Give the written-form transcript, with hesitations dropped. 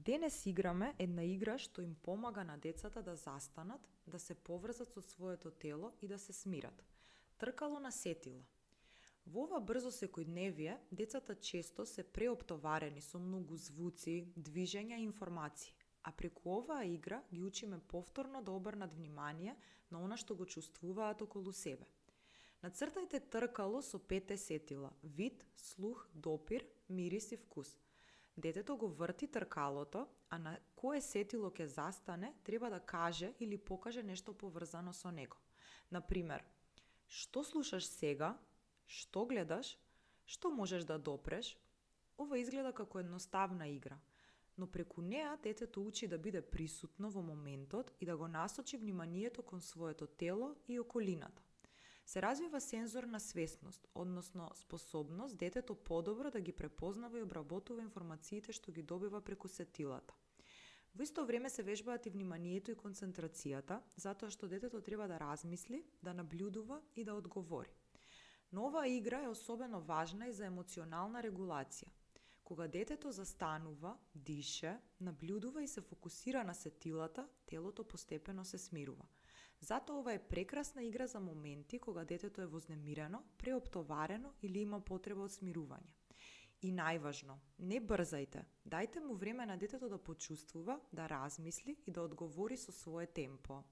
Денес играме една игра што им помага на децата да застанат, да се поврзат со своето тело и да се смират. Тркало на сетила. Во ова брзо секојдневие, децата често се преоптоварени со многу звуци, движења и информации, а преку оваа игра ги учиме повторно да обрнат внимание на она што го чувствуваат околу себе. Нацртајте тркало со 5 сетила: вид, слух, допир, мирис и вкус. Детето го врти тркалото, а на кое сетило ќе застане, треба да каже или покаже нешто поврзано со него. Например, што слушаш сега, што гледаш, што можеш да допреш. Ова изгледа како едноставна игра, но преку неа детето учи да биде присутно во моментот и да го насочи вниманието кон своето тело и околината. Се развива сензорна свесност, односно способност детето подобро да ги препознава и обработува информациите што ги добива преку сетилата. Во исто време се вежбаат и вниманието и концентрацијата, затоа што детето треба да размисли, да наблюдува и да одговори. Но оваа игра е особено важна и за емоционална регулација. Кога детето застанува, дише, наблюдува и се фокусира на сетилата, телото постепено се смирува. Затоа ова е прекрасна игра за моменти кога детето е вознемирено, преоптоварено или има потреба од смирување. И најважно, не брзајте, дајте му време на детето да почувствува, да размисли и да одговори со свое темпо.